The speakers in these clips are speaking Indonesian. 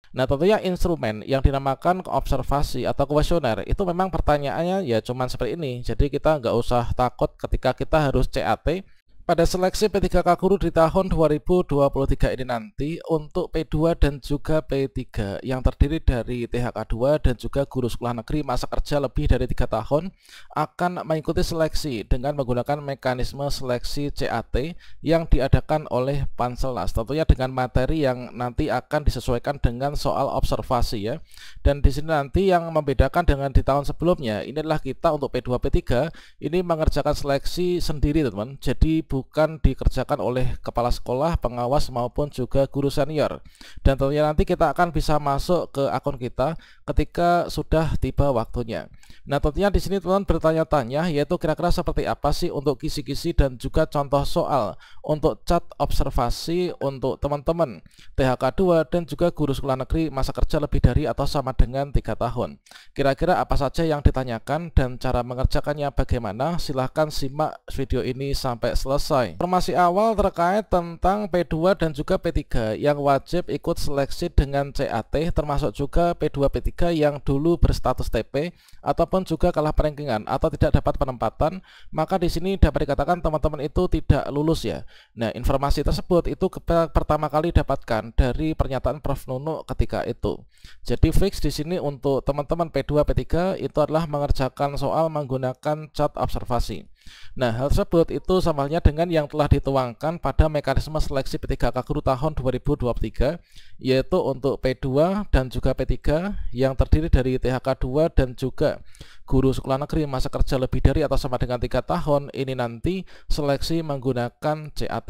Nah, tentunya instrumen yang dinamakan observasi atau kuesioner itu memang pertanyaannya ya cuman seperti ini. Jadi kita nggak usah takut ketika kita harus CAT pada seleksi P3K Guru di tahun 2023 ini nanti untuk P2 dan juga P3 yang terdiri dari THK2 dan juga guru sekolah negeri masa kerja lebih dari 3 tahun akan mengikuti seleksi dengan menggunakan mekanisme seleksi CAT yang diadakan oleh Panselnas, tentunya dengan materi yang nanti akan disesuaikan dengan soal observasi ya. Dan di sini nanti yang membedakan dengan di tahun sebelumnya, inilah kita untuk P2 P3 ini mengerjakan seleksi sendiri teman-teman. Jadi bukan dikerjakan oleh kepala sekolah, pengawas maupun juga guru senior. Dan tentunya nanti kita akan bisa masuk ke akun kita ketika sudah tiba waktunya. Nah, tentunya di sini teman-teman bertanya-tanya yaitu kira-kira seperti apa sih untuk kisi-kisi dan juga contoh soal untuk cat observasi untuk teman-teman THK2 dan juga guru sekolah negeri masa kerja lebih dari atau sama dengan 3 tahun. Kira-kira apa saja yang ditanyakan dan cara mengerjakannya bagaimana? Silahkan simak video ini sampai selesai. Informasi awal terkait tentang P2 dan juga P3 yang wajib ikut seleksi dengan CAT, termasuk juga P2 P3 yang dulu berstatus TP ataupun juga kalah perankingan atau tidak dapat penempatan, maka di sini dapat dikatakan teman-teman itu tidak lulus ya. Nah, informasi tersebut itu pertama kali dapatkan dari pernyataan Prof Nunu ketika itu. Jadi fix di sini untuk teman-teman P2 P3 itu adalah mengerjakan soal menggunakan cat observasi. Nah, hal tersebut itu sama halnya dengan yang telah dituangkan pada mekanisme seleksi P3K Guru tahun 2023, yaitu untuk P2 dan juga P3 yang terdiri dari THK2 dan juga guru sekolah negeri masa kerja lebih dari atau sama dengan 3 tahun ini nanti seleksi menggunakan CAT.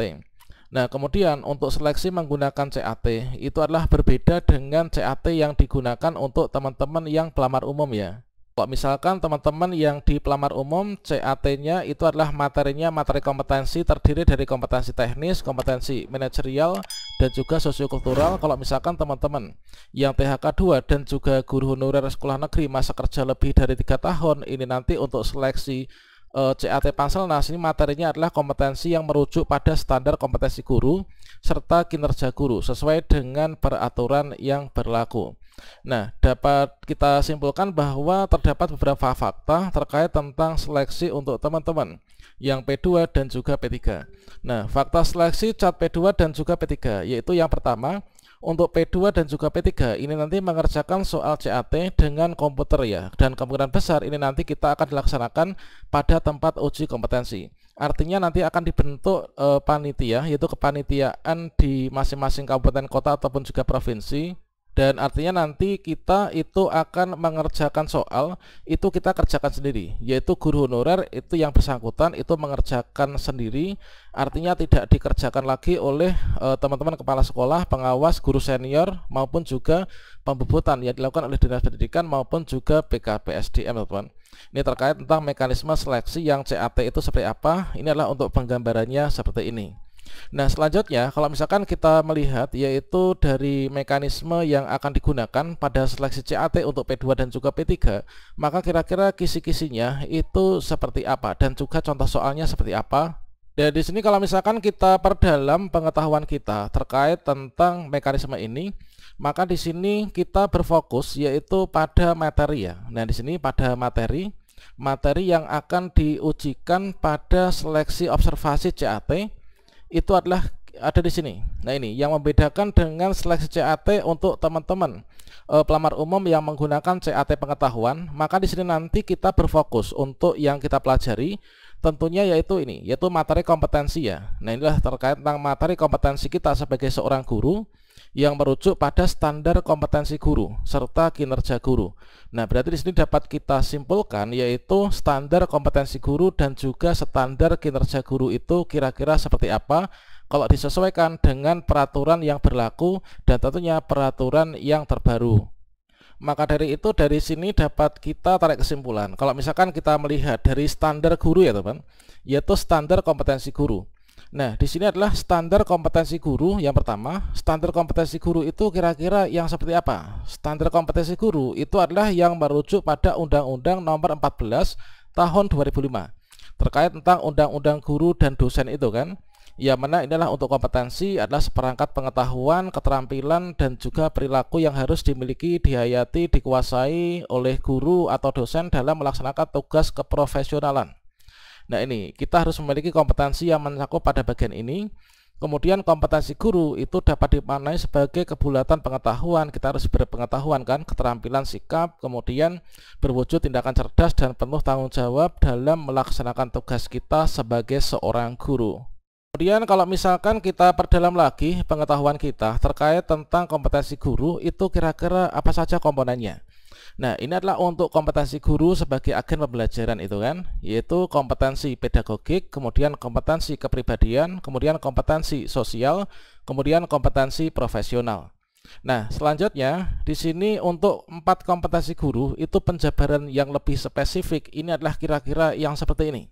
Nah, kemudian untuk seleksi menggunakan CAT itu adalah berbeda dengan CAT yang digunakan untuk teman-teman yang pelamar umum ya. Kalau misalkan teman-teman yang di pelamar umum, CAT-nya itu adalah materinya materi kompetensi terdiri dari kompetensi teknis, kompetensi manajerial, dan juga sosiokultural. Kalau misalkan teman-teman yang THK2 dan juga guru honorer sekolah negeri masa kerja lebih dari 3 tahun ini nanti untuk seleksi CAT Panselnas ini materinya adalah kompetensi yang merujuk pada standar kompetensi guru serta kinerja guru sesuai dengan peraturan yang berlaku. Nah, dapat kita simpulkan bahwa terdapat beberapa fakta terkait tentang seleksi untuk teman-teman yang P2 dan juga P3. Nah, fakta seleksi cat P2 dan juga P3 yaitu yang pertama, untuk P2 dan juga P3 ini nanti mengerjakan soal CAT dengan komputer ya, dan kemungkinan besar ini nanti kita akan dilaksanakan pada tempat uji kompetensi. Artinya nanti akan dibentuk panitia, yaitu kepanitiaan di masing-masing kabupaten kota ataupun juga provinsi. Dan artinya nanti kita itu akan mengerjakan soal itu kita kerjakan sendiri, yaitu guru honorer itu yang bersangkutan itu mengerjakan sendiri, artinya tidak dikerjakan lagi oleh teman-teman kepala sekolah, pengawas, guru senior maupun juga pembobotan yang dilakukan oleh Dinas Pendidikan maupun juga BKPSDM teman-teman. Ini terkait tentang mekanisme seleksi yang CAT itu seperti apa. Ini adalah untuk penggambarannya seperti ini. Nah, selanjutnya kalau misalkan kita melihat yaitu dari mekanisme yang akan digunakan pada seleksi CAT untuk P2 dan juga P3, maka kira-kira kisi-kisinya itu seperti apa dan juga contoh soalnya seperti apa. Dan di sini kalau misalkan kita perdalam pengetahuan kita terkait tentang mekanisme ini, maka di sini kita berfokus yaitu pada materi ya. Nah, di sini pada materi yang akan diujikan pada seleksi observasi CAT itu adalah ada di sini. Nah, ini yang membedakan dengan seleksi CAT untuk teman-teman pelamar umum yang menggunakan CAT pengetahuan, maka di sini nanti kita berfokus untuk yang kita pelajari tentunya yaitu ini, yaitu materi kompetensi ya. Nah, inilah terkait tentang materi kompetensi kita sebagai seorang guru yang merujuk pada standar kompetensi guru serta kinerja guru. Nah, berarti di sini dapat kita simpulkan yaitu standar kompetensi guru dan juga standar kinerja guru itu kira-kira seperti apa kalau disesuaikan dengan peraturan yang berlaku dan tentunya peraturan yang terbaru. Maka dari itu dari sini dapat kita tarik kesimpulan. Kalau misalkan kita melihat dari standar guru ya teman, yaitu standar kompetensi guru. Nah, di sini adalah standar kompetensi guru yang pertama. Standar kompetensi guru itu kira-kira yang seperti apa? Standar kompetensi guru itu adalah yang merujuk pada Undang-Undang Nomor 14 Tahun 2005 terkait tentang undang-undang guru dan dosen itu kan, Ya, mana inilah untuk kompetensi adalah seperangkat pengetahuan, keterampilan, dan juga perilaku yang harus dimiliki, dihayati, dikuasai oleh guru atau dosen dalam melaksanakan tugas keprofesionalan. Nah, ini kita harus memiliki kompetensi yang mencakup pada bagian ini. Kemudian kompetensi guru itu dapat dimaknai sebagai kebulatan pengetahuan. Kita harus berpengetahuan kan, keterampilan sikap, kemudian berwujud tindakan cerdas dan penuh tanggung jawab dalam melaksanakan tugas kita sebagai seorang guru. Kemudian kalau misalkan kita perdalam lagi pengetahuan kita terkait tentang kompetensi guru, itu kira-kira apa saja komponennya. Nah, ini adalah untuk kompetensi guru sebagai agen pembelajaran itu kan, yaitu kompetensi pedagogik, kemudian kompetensi kepribadian, kemudian kompetensi sosial, kemudian kompetensi profesional. Nah, selanjutnya di sini untuk 4 kompetensi guru itu penjabaran yang lebih spesifik ini adalah kira-kira yang seperti ini.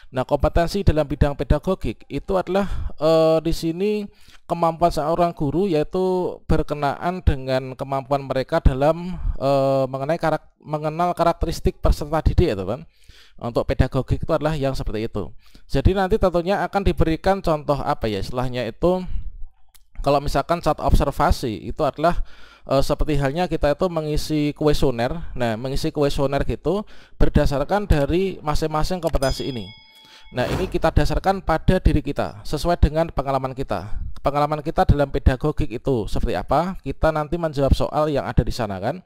Nah, kompetensi dalam bidang pedagogik itu adalah di sini kemampuan seorang guru, yaitu berkenaan dengan kemampuan mereka dalam mengenal karakteristik peserta didik itu kan. Untuk pedagogik itu adalah yang seperti itu. Jadi nanti tentunya akan diberikan contoh apa ya istilahnya itu, kalau misalkan saat observasi itu adalah seperti halnya kita itu mengisi kuesioner. Nah, mengisi kuesioner gitu berdasarkan dari masing-masing kompetensi ini. Nah, ini kita dasarkan pada diri kita sesuai dengan pengalaman kita. Pengalaman kita dalam pedagogik itu seperti apa? Kita nanti menjawab soal yang ada di sana kan,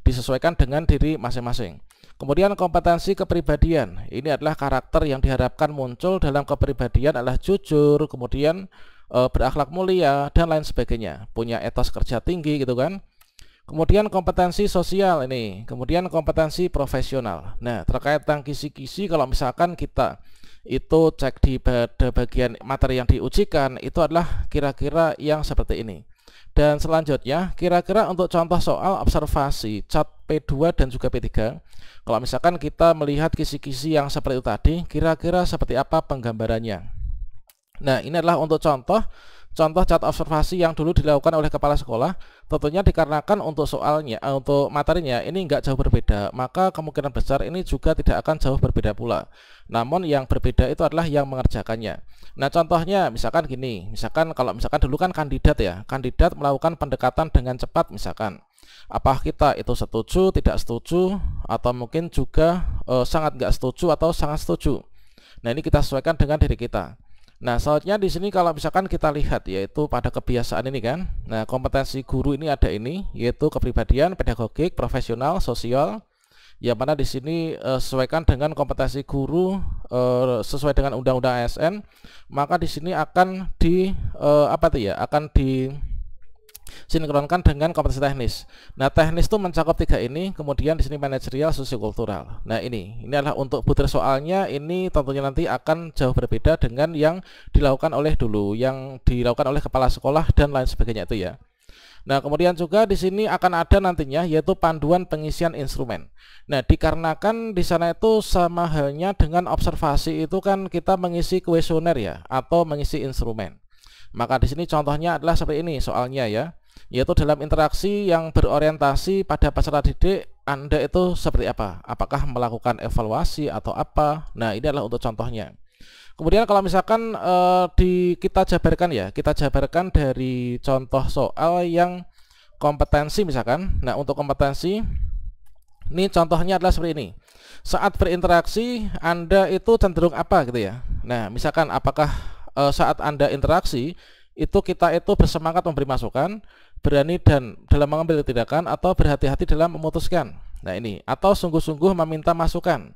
disesuaikan dengan diri masing-masing. Kemudian kompetensi kepribadian. Ini adalah karakter yang diharapkan muncul dalam kepribadian adalah jujur, kemudian berakhlak mulia dan lain sebagainya. Punya etos kerja tinggi gitu kan. Kemudian kompetensi sosial ini, kemudian kompetensi profesional. Nah, terkait tentang kisi-kisi, kalau misalkan kita itu cek di pada bagian materi yang diujikan, itu adalah kira-kira yang seperti ini. Dan selanjutnya, kira-kira untuk contoh soal observasi cat P2 dan juga P3, kalau misalkan kita melihat kisi-kisi yang seperti itu tadi, kira-kira seperti apa penggambarannya. Nah, ini adalah untuk contoh cat observasi yang dulu dilakukan oleh kepala sekolah. Tentunya dikarenakan untuk soalnya, untuk materinya ini nggak jauh berbeda, maka kemungkinan besar ini juga tidak akan jauh berbeda pula. Namun yang berbeda itu adalah yang mengerjakannya. Nah, contohnya misalkan gini, misalkan kalau misalkan dulu kan kandidat ya, kandidat melakukan pendekatan dengan cepat misalkan. Apa kita itu setuju, tidak setuju, atau mungkin juga sangat nggak setuju atau sangat setuju. Nah, ini kita sesuaikan dengan diri kita. Nah, selanjutnya di sini kalau misalkan kita lihat yaitu pada kebiasaan ini kan. Nah, kompetensi guru ini ada ini, yaitu kepribadian, pedagogik, profesional, sosial. Yang mana di sini sesuaikan dengan kompetensi guru sesuai dengan Undang-Undang ASN, maka di sini akan akan disinkronkan dengan kompetensi teknis. Nah, teknis itu mencakup 3 ini, kemudian di sini manajerial, sosiokultural. Nah, ini adalah untuk butir soalnya, ini tentunya nanti akan jauh berbeda dengan yang dilakukan oleh dulu, yang dilakukan oleh kepala sekolah dan lain sebagainya itu ya. Nah, kemudian juga di sini akan ada nantinya yaitu panduan pengisian instrumen. Nah, dikarenakan di sana itu sama halnya dengan observasi itu kan kita mengisi kuesioner ya atau mengisi instrumen. Maka di sini contohnya adalah seperti ini soalnya ya, yaitu dalam interaksi yang berorientasi pada peserta didik Anda itu seperti apa? Apakah melakukan evaluasi atau apa? Nah, ini adalah untuk contohnya. Kemudian kalau misalkan kita jabarkan ya, kita jabarkan dari contoh soal yang kompetensi misalkan. Nah, untuk kompetensi ini contohnya adalah seperti ini. Saat berinteraksi Anda itu cenderung apa gitu ya. Nah, misalkan apakah saat Anda interaksi itu kita itu bersemangat memberi masukan, berani dan dalam mengambil tindakan, atau berhati-hati dalam memutuskan. Nah, ini atau sungguh-sungguh meminta masukan.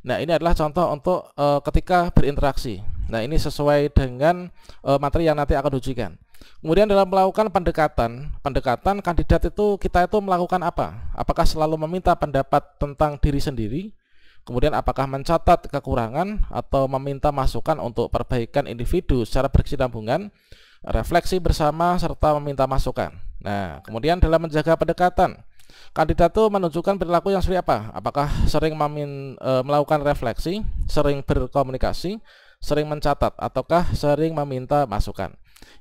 Nah, ini adalah contoh untuk ketika berinteraksi. Nah, ini sesuai dengan materi yang nanti akan diujikan. Kemudian dalam melakukan pendekatan kandidat itu kita itu melakukan apa? Apakah selalu meminta pendapat tentang diri sendiri? Kemudian apakah mencatat kekurangan atau meminta masukan untuk perbaikan individu secara berkesinambungan, refleksi bersama serta meminta masukan. Nah, kemudian dalam menjaga pendekatan, kandidat itu menunjukkan perilaku yang seperti apa? Apakah sering melakukan refleksi, sering berkomunikasi, sering mencatat, ataukah sering meminta masukan?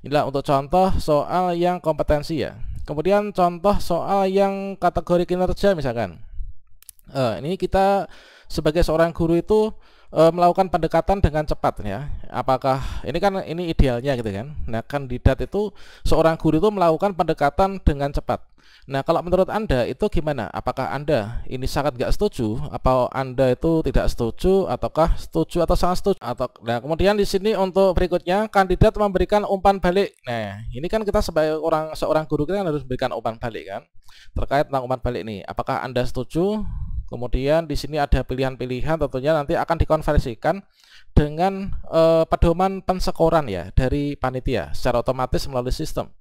Inilah untuk contoh soal yang kompetensi ya. Kemudian contoh soal yang kategori kinerja misalkan. Ini kita sebagai seorang guru itu melakukan pendekatan dengan cepat ya. Apakah ini kan ini idealnya gitu kan. Nah, kandidat itu seorang guru itu melakukan pendekatan dengan cepat. Nah, kalau menurut Anda itu gimana? Apakah Anda ini sangat nggak setuju? Apa Anda itu tidak setuju? Ataukah setuju atau sangat setuju? Nah, kemudian di sini untuk berikutnya kandidat memberikan umpan balik. Nah, ini kan kita sebagai seorang guru kita harus memberikan umpan balik kan terkait tentang umpan balik ini. Apakah Anda setuju? Kemudian di sini ada pilihan-pilihan, tentunya nanti akan dikonversikan dengan pedoman penskoran ya dari panitia secara otomatis melalui sistem.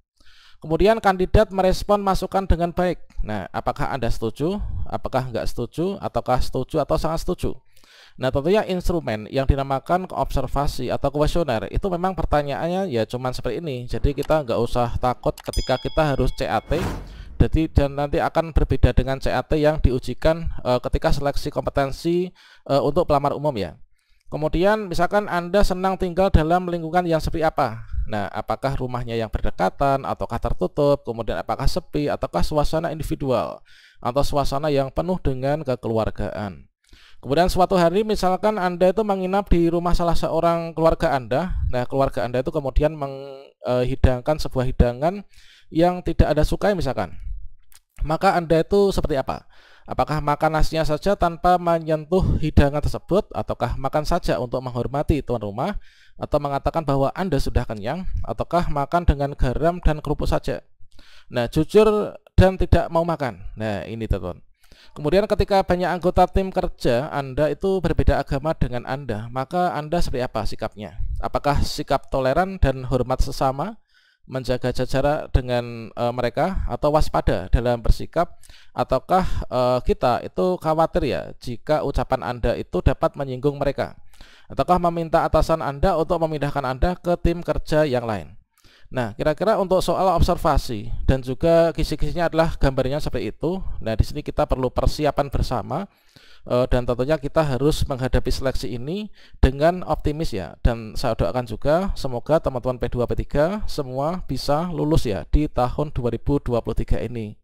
Kemudian kandidat merespon masukan dengan baik. Nah, apakah Anda setuju? Apakah nggak setuju? Ataukah setuju atau sangat setuju? Nah, tentunya instrumen yang dinamakan observasi atau kuesioner itu memang pertanyaannya ya cuman seperti ini. Jadi kita nggak usah takut ketika kita harus CAT. Jadi dan nanti akan berbeda dengan CAT yang diujikan ketika seleksi kompetensi untuk pelamar umum ya. Kemudian misalkan Anda senang tinggal dalam lingkungan yang seperti apa? Nah, apakah rumahnya yang berdekatan ataukah tertutup? Kemudian apakah sepi ataukah suasana individual atau suasana yang penuh dengan kekeluargaan? Kemudian suatu hari misalkan Anda itu menginap di rumah salah seorang keluarga Anda. Nah, keluarga Anda itu kemudian menghidangkan sebuah hidangan yang tidak Anda sukai misalkan. Maka Anda itu seperti apa? Apakah makan nasinya saja tanpa menyentuh hidangan tersebut, ataukah makan saja untuk menghormati tuan rumah, atau mengatakan bahwa Anda sudah kenyang, ataukah makan dengan garam dan kerupuk saja? Nah, jujur dan tidak mau makan. Nah, ini teman. Kemudian ketika banyak anggota tim kerja Anda itu berbeda agama dengan Anda, maka Anda seperti apa sikapnya? Apakah sikap toleran dan hormat sesama, menjaga jarak dengan mereka, atau waspada dalam bersikap, ataukah kita itu khawatir ya jika ucapan Anda itu dapat menyinggung mereka, ataukah meminta atasan Anda untuk memindahkan Anda ke tim kerja yang lain? Nah, kira-kira untuk soal observasi dan juga kisi-kisinya adalah gambarnya seperti itu. Nah, di sini kita perlu persiapan bersama. Dan tentunya kita harus menghadapi seleksi ini dengan optimis ya. Dan saya doakan juga semoga teman-teman P2 P3 semua bisa lulus ya di tahun 2023 ini.